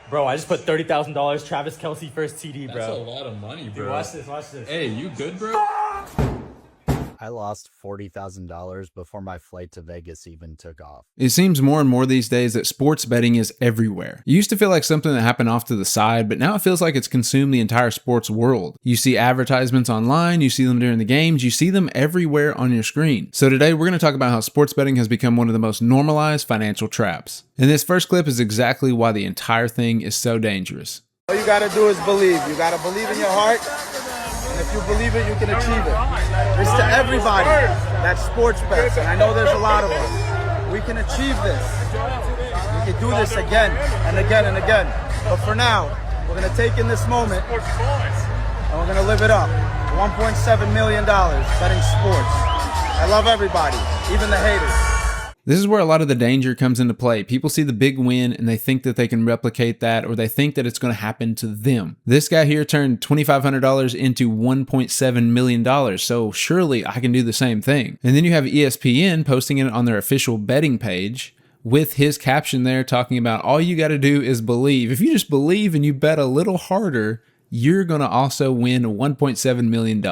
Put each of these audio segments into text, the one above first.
Bro, I just put $30,000 Travis Kelce first TD, bro. That's a lot of money, bro. Dude, watch this. Hey, you good, bro? I lost $40,000 before my flight to Vegas even took off. It seems more and more these days that sports betting is everywhere. It used to feel like something that happened off to the side, but now it feels like it's consumed the entire sports world. You see advertisements online, you see them during the games, you see them everywhere on your screen. So today we're going to talk about how sports betting has become one of the most normalized financial traps. And this first clip is exactly why the entire thing is so dangerous. All you gotta do is believe. You gotta believe in your heart. And if you believe it, you can achieve it. It's to everybody that sports bets, and I know there's a lot of us. We can achieve this. We can do this again and again and again. But for now, we're gonna take in this moment and we're gonna live it up. $1.7 million betting sports. I love everybody, even the haters. This is where a lot of the danger comes into play. People see the big win and they think that they can replicate that, or they think that it's going to happen to them. This guy here turned $2,500 into $1.7 million, so surely I can do the same thing. And then you have ESPN posting it on their official betting page with his caption there talking about all you got to do is believe. If you just believe and you bet a little harder, you're going to also win $1.7 million.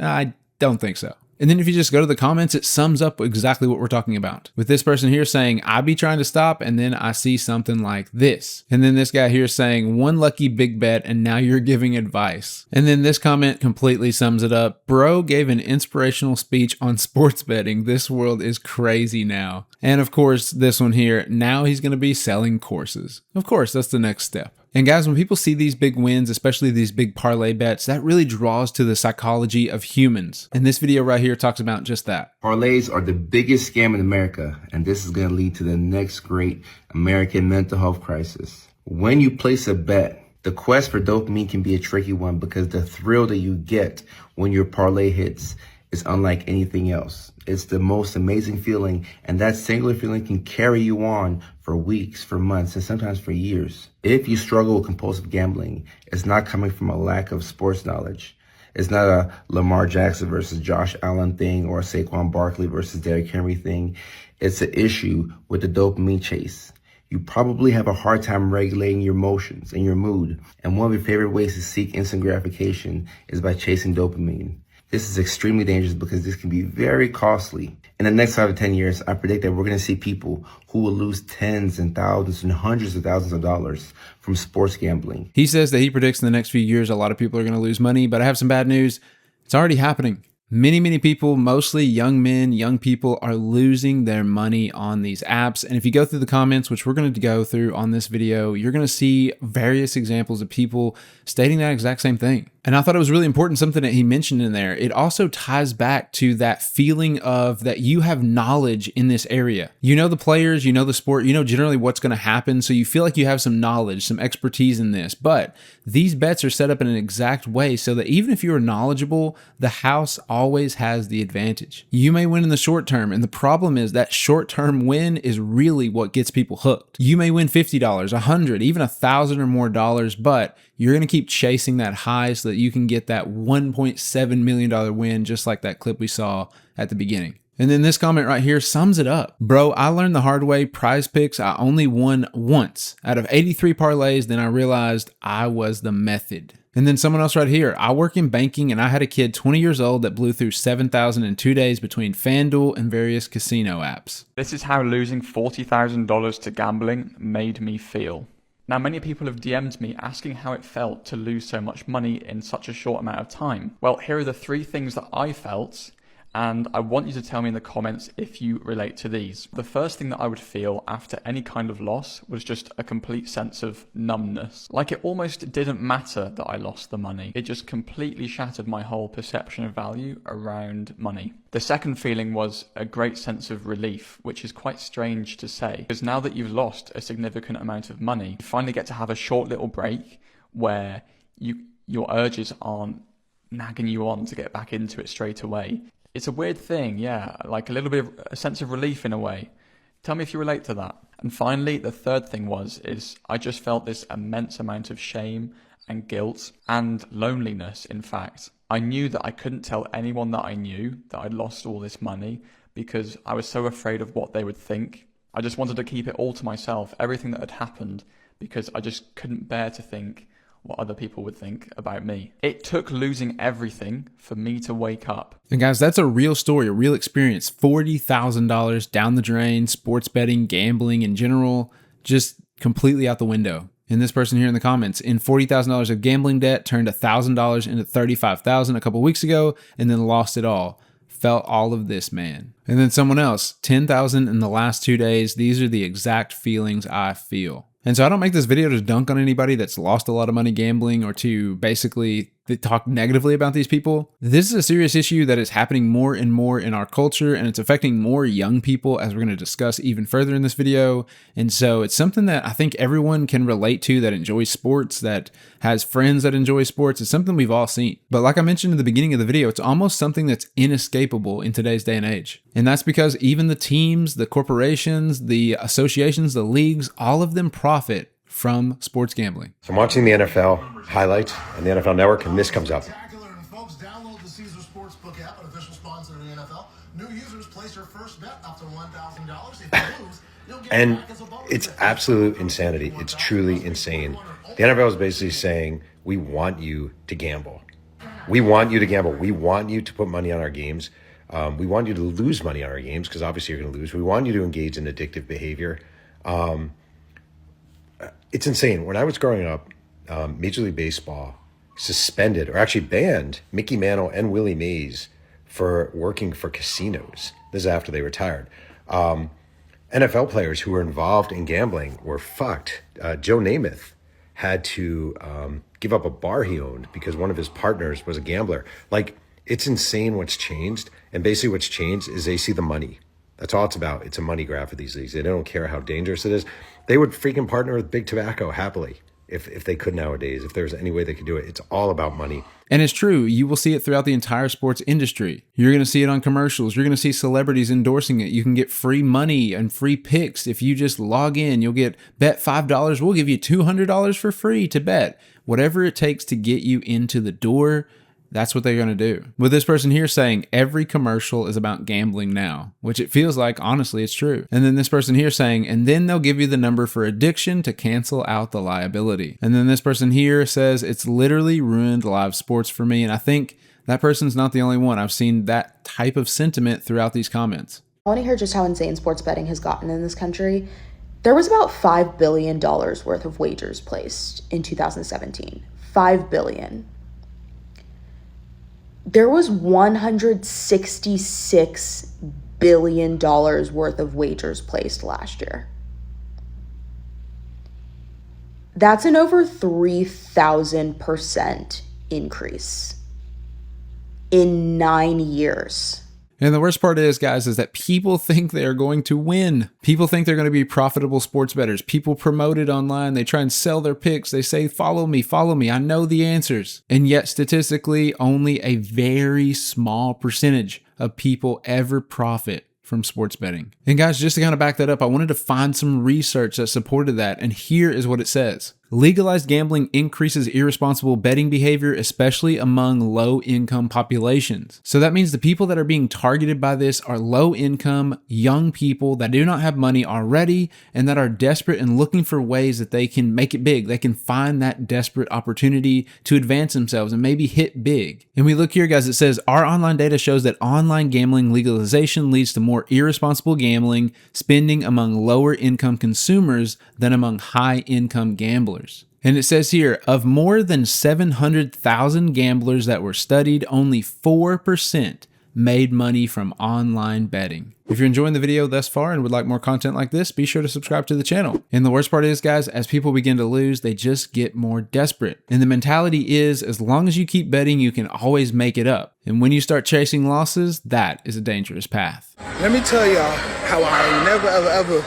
I don't think so. And then if you just go to the comments, it sums up exactly what we're talking about. With this person here saying, I be trying to stop, and then I see something like this. And then this guy here saying, one lucky big bet, and now you're giving advice. And then this comment completely sums it up. Bro gave an inspirational speech on sports betting. This world is crazy now. And of course, this one here, now he's going to be selling courses. Of course, that's the next step. And guys, when people see these big wins, especially these big parlay bets, that really draws to the psychology of humans. And this video right here talks about just that. Parlays are the biggest scam in America, and this is going to lead to the next great American mental health crisis. When you place a bet, the quest for dopamine can be a tricky one because the thrill that you get when your parlay hits is unlike anything else. It's the most amazing feeling, and that singular feeling can carry you on for weeks, for months, and sometimes for years. If you struggle with compulsive gambling, it's not coming from a lack of sports knowledge. It's not a Lamar Jackson versus Josh Allen thing or a Saquon Barkley versus Derrick Henry thing. It's an issue with the dopamine chase. You probably have a hard time regulating your emotions and your mood, and one of your favorite ways to seek instant gratification is by chasing dopamine. This is extremely dangerous because this can be very costly. In the next 5 to 10 years, I predict that we're going to see people who will lose tens and thousands and hundreds of thousands of dollars from sports gambling. He says that he predicts in the next few years a lot of people are going to lose money, but I have some bad news. It's already happening. Many people, mostly young men, young people, are losing their money on these apps. And if you go through the comments, which we're going to go through on this video, you're going to see various examples of people stating that exact same thing. And I thought it was really important, something that he mentioned in there. It also ties back to that feeling of that you have knowledge in this area. You know the players, you know the sport, you know generally what's going to happen. So you feel like you have some knowledge, some expertise in this. But these bets are set up in an exact way so that even if you're knowledgeable, the house always has the advantage. You may win in the short term, and the problem is that short-term win is really what gets people hooked. You may win $50, $100, even $1,000 or more dollars, but you're going to keep chasing that high so that you can get that $1.7 million win, just like that clip we saw at the beginning. And then this comment right here sums it up. Bro, I learned the hard way. Prize Picks, I only won once out of 83 parlays. Then I realized I was the method. And then someone else right here. I work in banking and I had a kid 20 years old that blew through $7,000 in 2 days between FanDuel and various casino apps. This is how losing $40,000 to gambling made me feel. Now, many people have DM'd me asking how it felt to lose so much money in such a short amount of time. Well, here are the 3 things that I felt, and I want you to tell me in the comments if you relate to these. The first thing that I would feel after any kind of loss was just a complete sense of numbness. Like it almost didn't matter that I lost the money. It just completely shattered my whole perception of value around money. The second feeling was a great sense of relief, which is quite strange to say, because now that you've lost a significant amount of money, you finally get to have a short little break where your urges aren't nagging you on to get back into it straight away. It's a weird thing, yeah, like a little bit of a sense of relief in a way. Tell me if you relate to that. And finally, the third thing is I just felt this immense amount of shame and guilt and loneliness, in fact. I knew that I couldn't tell anyone that I knew that I'd lost all this money because I was so afraid of what they would think. I just wanted to keep it all to myself, everything that had happened, because I just couldn't bear to think what other people would think about me. It took losing everything for me to wake up. And guys, that's a real story, a real experience. $40,000 down the drain, sports betting, gambling in general, just completely out the window. And this person here in the comments, in $40,000 of gambling debt, turned $1,000 into $35,000 a couple weeks ago, and then lost it all. Felt all of this, man. And then someone else, 10,000 in the last 2 days. These are the exact feelings I feel. And so I don't make this video to dunk on anybody that's lost a lot of money gambling or to basically talk negatively about these people. This is a serious issue that is happening more and more in our culture, and it's affecting more young people, as we're going to discuss even further in this video. And so it's something that I think everyone can relate to that enjoys sports, that has friends that enjoy sports. It's something we've all seen. But like I mentioned in the beginning of the video, it's almost something that's inescapable in today's day and age. And that's because even the teams, the corporations, the associations, the leagues, all of them profit from sports gambling. So I'm watching the NFL highlights on the NFL Network, and this comes up. Folks, download the Caesar Sportsbook app, an official sponsor of the NFL. New users place your first bet up to $1,000. If you lose, you'll get And back as a bonus. it's absolute insanity. It's truly insane. The NFL is basically saying, we want you to gamble. We want you to gamble. We want you to put money on our games. We want you to lose money on our games because obviously you're going to lose. We want you to engage in addictive behavior. It's insane. When I was growing up, Major League Baseball suspended or actually banned Mickey Mantle and Willie Mays for working for casinos. This is after they retired. NFL players who were involved in gambling were fucked. Joe Namath had to give up a bar he owned because one of his partners was a gambler. Like, it's insane what's changed. And basically what's changed is they see the money. That's all it's about. It's a money grab for these leagues. They don't care how dangerous it is. They would freaking partner with Big Tobacco happily if they could nowadays, if there's any way they could do it. It's all about money. And it's true. You will see it throughout the entire sports industry. You're going to see it on commercials. You're going to see celebrities endorsing it. You can get free money and free picks. If you just log in, you'll get bet $5. We'll give you $200 for free to bet. Whatever it takes to get you into the door, that's what they're going to do. With this person here saying every commercial is about gambling now, which it feels like, honestly, it's true. And then this person here saying, and then they'll give you the number for addiction to cancel out the liability. And then this person here says, it's literally ruined live sports for me. And I think that person's not the only one. I've seen that type of sentiment throughout these comments. I want to hear just how insane sports betting has gotten in this country. There was about $5 billion worth of wagers placed in 2017. $5 billion. There was $166 billion worth of wagers placed last year. That's an over 3,000% increase in 9 years. And the worst part is, guys, is that people think they are going to win. People think they're going to be profitable sports bettors. People promote it online. They try and sell their picks. They say, follow me, I know the answers. And yet, statistically, only a very small percentage of people ever profit from sports betting. And guys, just to kind of back that up, I wanted to find some research that supported that. And here is what it says. Legalized gambling increases irresponsible betting behavior, especially among low-income populations. So that means the people that are being targeted by this are low-income, young people that do not have money already and that are desperate and looking for ways that they can make it big. They can find that desperate opportunity to advance themselves and maybe hit big. And we look here, guys, it says, our online data shows that online gambling legalization leads to more irresponsible gambling spending among lower-income consumers than among high-income gamblers. And it says here, of more than 700,000 gamblers that were studied, only 4% made money from online betting. If you're enjoying the video thus far and would like more content like this, be sure to subscribe to the channel. And the worst part is, guys, as people begin to lose, they just get more desperate. And the mentality is, as long as you keep betting, you can always make it up. And when you start chasing losses, that is a dangerous path. Let me tell y'all how I never, ever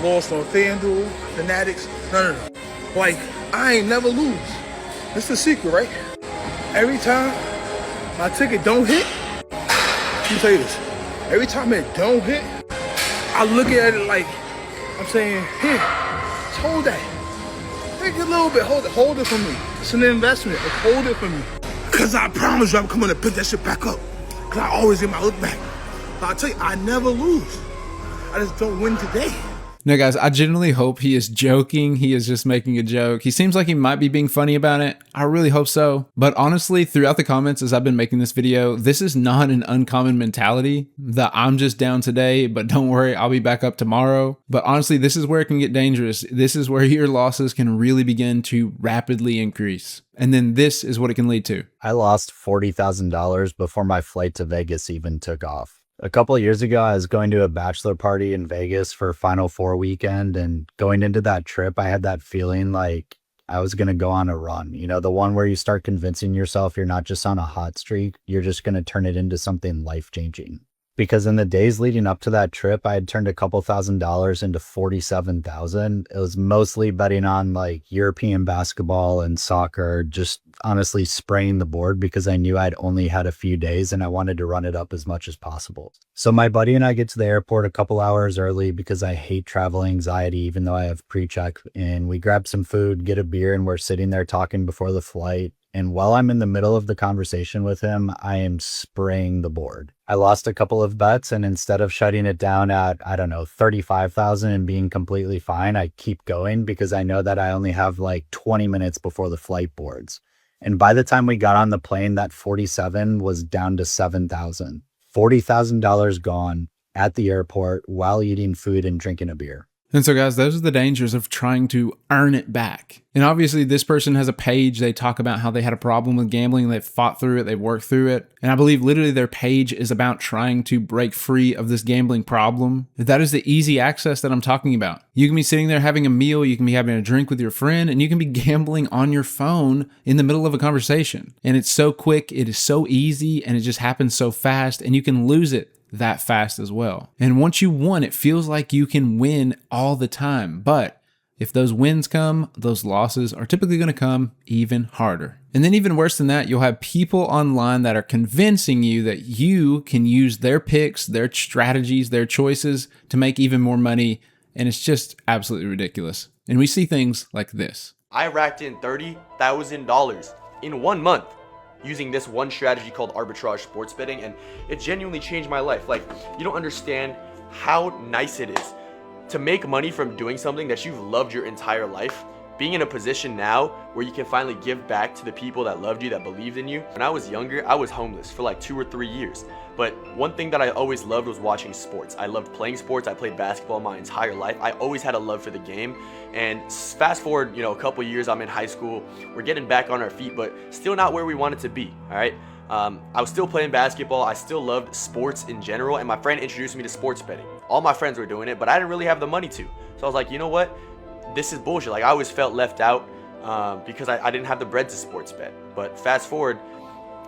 lost on FanDuel, Fanatics, none of them. Like, I ain't never lose. That's the secret, right? Every time my ticket don't hit, let me tell you this. Every time it don't hit, I look at it like, I'm saying, here, just hold that. Take a little bit, hold it for me. It's an investment, like, hold it for me. Cause I promise you I'm coming to pick that shit back up. Cause I always get my look back. But I'll tell you, I never lose. I just don't win today. No, guys, I genuinely hope he is joking. He is just making a joke. He seems like he might be being funny about it. I really hope so. But honestly, throughout the comments as I've been making this video, this is not an uncommon mentality that I'm just down today, but don't worry, I'll be back up tomorrow. But honestly, this is where it can get dangerous. This is where your losses can really begin to rapidly increase. And then this is what it can lead to. I lost $40,000 before my flight to Vegas even took off. A couple of years ago, I was going to a bachelor party in Vegas for Final Four weekend, and going into that trip, I had that feeling like I was going to go on a run. You know, the one where you start convincing yourself you're not just on a hot streak, you're just going to turn it into something life-changing. Because in the days leading up to that trip, I had turned a couple $1,000s into 47,000. It was mostly betting on like European basketball and soccer, just honestly spraying the board because I knew I'd only had a few days and I wanted to run it up as much as possible. So my buddy and I get to the airport a couple hours early because I hate travel anxiety, even though I have pre-check. And we grab some food, get a beer, and we're sitting there talking before the flight. And while I'm in the middle of the conversation with him, I am spraying the board. I lost a couple of bets, and instead of shutting it down at, 35,000 and being completely fine, I keep going because I know that I only have like 20 minutes before the flight boards. And by the time we got on the plane, that 47 was down to 7,000. $40,000 gone at the airport while eating food and drinking a beer. And so guys, those are the dangers of trying to earn it back. And obviously this person has a page. They talk about how they had a problem with gambling. They've fought through it. They've worked through it. And I believe literally their page is about trying to break free of this gambling problem. That is the easy access that I'm talking about. You can be sitting there having a meal. You can be having a drink with your friend, and you can be gambling on your phone in the middle of a conversation. And it's so quick. It is so easy, and it just happens so fast, and you can lose it that fast as well. And once you won, it feels like you can win all the time. But if those wins come, those losses are typically going to come even harder. And then even worse than that, you'll have people online that are convincing you that you can use their picks, their strategies, their choices to make even more money. And it's just absolutely ridiculous. And we see things like this. I racked in $30,000 in 1 month using this one strategy called arbitrage sports betting, and it genuinely changed my life. Like, you don't understand how nice it is to make money from doing something that you've loved your entire life. Being in a position now where you can finally give back to the people that loved you, that believed in you. When I was younger, I was homeless for like 2 or 3 years. But one thing that I always loved was watching sports. I loved playing sports. I played basketball my entire life. I always had a love for the game. And fast forward, a couple years, I'm in high school. We're getting back on our feet, but still not where we wanted to be, all right? I was still playing basketball. I still loved sports in general. And my friend introduced me to sports betting. All my friends were doing it, but I didn't really have the money to. So I was like, you know what? This is bullshit. Like, I always felt left out because I didn't have the bread to sports bet. But fast forward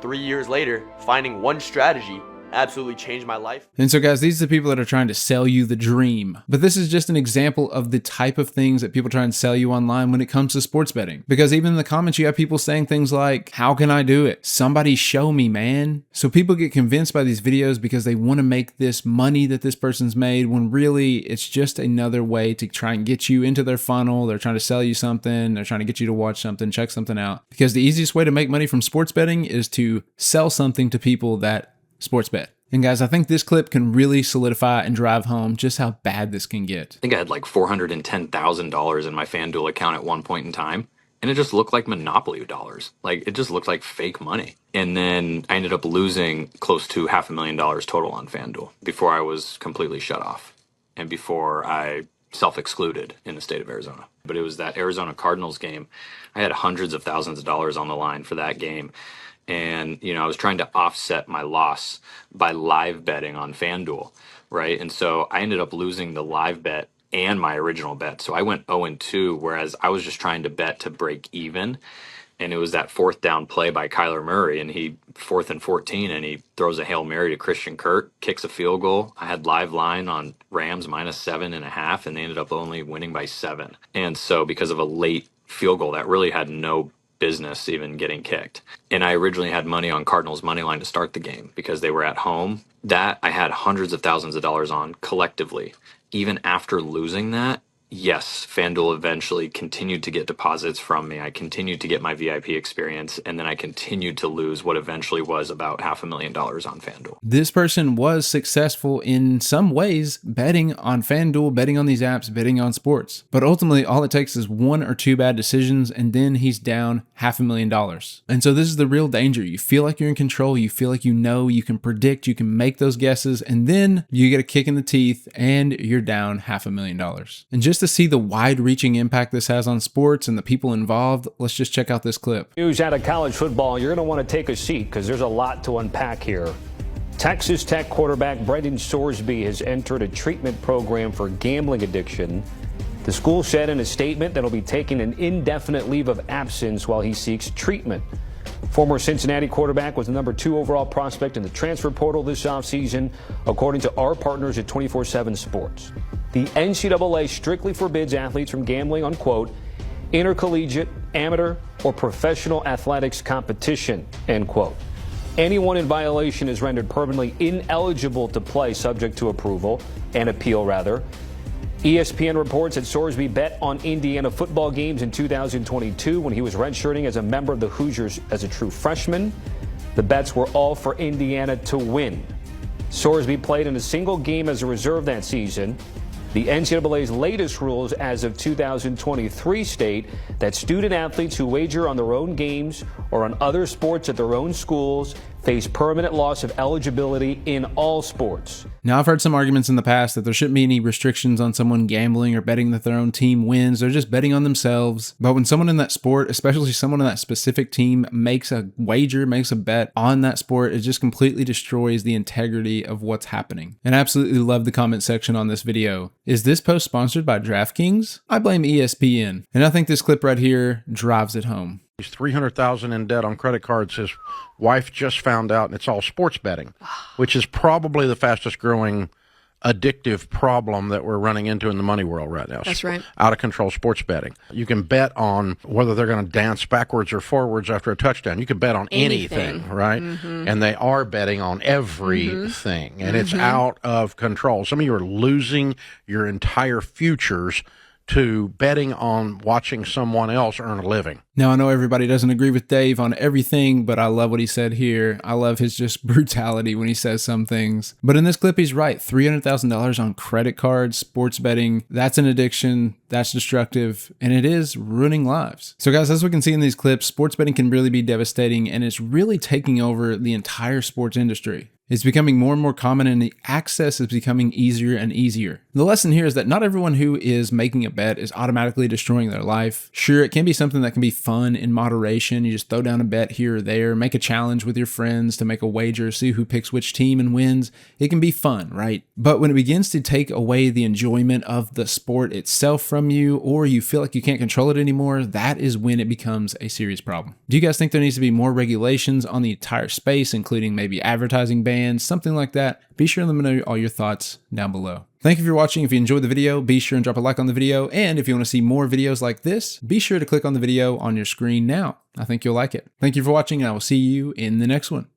3 years later, finding one strategy absolutely changed my life. And so guys, these are the people that are trying to sell you the dream. But this is just an example of the type of things that people try and sell you online when it comes to sports betting. Because even in the comments, you have people saying things like, how can I do it? Somebody show me, man. So people get convinced by these videos because they want to make this money that this person's made, when really it's just another way to try and get you into their funnel. They're trying to sell you something. They're trying to get you to watch something, check something out. Because the easiest way to make money from sports betting is to sell something to people that sports bet. And guys, I think this clip can really solidify and drive home just how bad this can get. I think I had like $410,000 in my FanDuel account at one point in time, and it just looked like Monopoly dollars. Like, it just looked like fake money. And then I ended up losing close to $500,000 total on FanDuel before I was completely shut off and before I self-excluded in the state of Arizona. But it was that Arizona Cardinals game. I had hundreds of thousands of dollars on the line for that game. And, I was trying to offset my loss by live betting on FanDuel, right? And so I ended up losing the live bet and my original bet. So I went 0-2, whereas I was just trying to bet to break even. And it was that fourth down play by Kyler Murray, and he 4th and 14, and he throws a Hail Mary to Christian Kirk, kicks a field goal. I had live line on Rams -7.5, and they ended up only winning by 7. And so because of a late field goal that really had no business even getting kicked. And I originally had money on Cardinals money line to start the game because they were at home. That I had hundreds of thousands of dollars on collectively. Even after losing that, yes, FanDuel eventually continued to get deposits from me. I continued to get my VIP experience, and then I continued to lose what eventually was about $500,000 on FanDuel. This person was successful in some ways betting on FanDuel, betting on these apps, betting on sports. But ultimately, all it takes is 1 or 2 bad decisions, and then he's down $500,000. And so this is the real danger. You feel like you're in control. You feel like you know, you can predict, you can make those guesses, and then you get a kick in the teeth and you're down $500,000. And just to see the wide-reaching impact this has on sports and the people involved, let's just check out this clip. News out of college football. You're going to want to take a seat because there's a lot to unpack here. Texas Tech quarterback Brendan Sorsby has entered a treatment program for gambling addiction. The school said in a statement that he'll be taking an indefinite leave of absence while he seeks treatment. Former Cincinnati quarterback was the number 2 overall prospect in the transfer portal this offseason, according to our partners at 24/7 Sports. The NCAA strictly forbids athletes from gambling on, quote, intercollegiate, amateur, or professional athletics competition, end quote. Anyone in violation is rendered permanently ineligible to play subject to approval and appeal, rather. ESPN reports that Sorsby bet on Indiana football games in 2022 when he was redshirting as a member of the Hoosiers as a true freshman. The bets were all for Indiana to win. Sorsby played in a single game as a reserve that season. The NCAA's latest rules as of 2023 state that student athletes who wager on their own games or on other sports at their own schools face permanent loss of eligibility in all sports. Now, I've heard some arguments in the past that there shouldn't be any restrictions on someone gambling or betting that their own team wins. They're just betting on themselves. But when someone in that sport, especially someone in that specific team, makes a wager, makes a bet on that sport, it just completely destroys the integrity of what's happening. And I absolutely love the comment section on this video. Is this post sponsored by DraftKings? I blame ESPN. And I think this clip right here drives it home. He's $300,000 in debt on credit cards. His wife just found out, and it's all sports betting, which is probably the fastest growing addictive problem that we're running into in the money world right now. That's right. Out of control sports betting. You can bet on whether they're going to dance backwards or forwards after a touchdown. You can bet on anything, right? Mm-hmm. And they are betting on everything, and it's out of control. Some of you are losing your entire futures to betting on watching someone else earn a living. Now, I know everybody doesn't agree with Dave on everything, but I love what he said here. I love his just brutality when he says some things. But in this clip, he's right. $300,000 on credit cards, sports betting, that's an addiction, that's destructive, and it is ruining lives. So guys, as we can see in these clips, sports betting can really be devastating, and it's really taking over the entire sports industry. It's becoming more and more common, and the access is becoming easier and easier. The lesson here is that not everyone who is making a bet is automatically destroying their life. Sure, it can be something that can be fun in moderation. You just throw down a bet here or there, make a challenge with your friends to make a wager, see who picks which team and wins. It can be fun, right? But when it begins to take away the enjoyment of the sport itself from you, or you feel like you can't control it anymore, that is when it becomes a serious problem. Do you guys think there needs to be more regulations on the entire space, including maybe advertising bans, something like that? Be sure to let me know all your thoughts down below. Thank you for watching. If you enjoyed the video, be sure and drop a like on the video. And if you want to see more videos like this, be sure to click on the video on your screen now. I think you'll like it. Thank you for watching, and I will see you in the next one.